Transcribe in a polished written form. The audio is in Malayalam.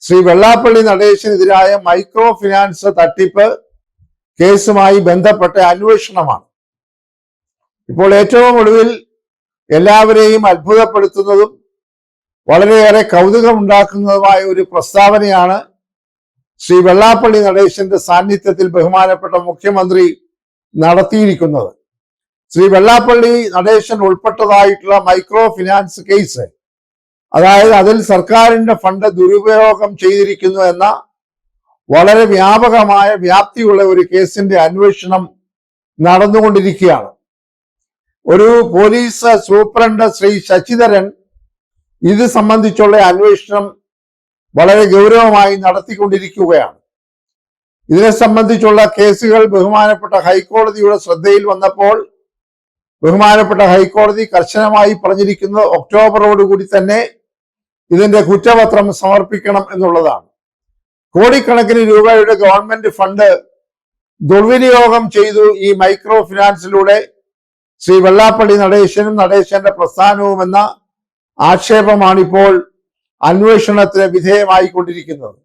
ശ്രീ വെള്ളാപ്പള്ളി നടേശനെതിരായ മൈക്രോ ഫിനാൻസ് തട്ടിപ്പ് കേസുമായി ബന്ധപ്പെട്ട അന്വേഷണമാണ്. ഇപ്പോൾ ഏറ്റവും ഒടുവിൽ എല്ലാവരെയും അത്ഭുതപ്പെടുത്തുന്നതും വളരെയേറെ കൗതുകമുണ്ടാക്കുന്നതുമായ ഒരു പ്രസ്താവനയാണ് ശ്രീ വെള്ളാപ്പള്ളി നടേശന്റെ സാന്നിധ്യത്തിൽ ബഹുമാനപ്പെട്ട മുഖ്യമന്ത്രി നടത്തിയിരിക്കുന്നത്. ശ്രീ വെള്ളാപ്പള്ളി നടേശൻ ഉൾപ്പെട്ടതായിട്ടുള്ള മൈക്രോ ഫിനാൻസ് കേസ്, അതായത് അതിൽ സർക്കാരിന്റെ ഫണ്ട് ദുരുപയോഗം ചെയ്തിരിക്കുന്നു എന്ന വളരെ വ്യാപകമായ വ്യാപ്തിയുള്ള ഒരു കേസിന്റെ അന്വേഷണം നടന്നുകൊണ്ടിരിക്കുകയാണ്. ഒരു പോലീസ് സൂപ്രണ്ട് ശ്രീ ശശിധരൻ ഇത് സംബന്ധിച്ചുള്ള അന്വേഷണം വളരെ ഗൗരവമായി നടത്തിക്കൊണ്ടിരിക്കുകയാണ്. ഇതിനെ സംബന്ധിച്ചുള്ള കേസുകൾ ബഹുമാനപ്പെട്ട ഹൈക്കോടതിയുടെ ശ്രദ്ധയിൽ വന്നപ്പോൾ ബഹുമാനപ്പെട്ട ഹൈക്കോടതി കർശനമായി പറഞ്ഞിരിക്കുന്നത് ഒക്ടോബറോടുകൂടി തന്നെ ഇതിന്റെ കുറ്റപത്രം സമർപ്പിക്കണം എന്നുള്ളതാണ്. കോടിക്കണക്കിന് രൂപയുടെ ഗവൺമെന്റ് ഫണ്ട് ദുർവിനിയോഗം ചെയ്തു ഈ മൈക്രോ ഫിനാൻസിലൂടെ ശ്രീ വെള്ളാപ്പള്ളി നടേശനും നടേശന്റെ പ്രസ്ഥാനവും എന്ന ആക്ഷേപമാണിപ്പോൾ അന്വേഷണത്തിന് വിധേയമായിക്കൊണ്ടിരിക്കുന്നത്.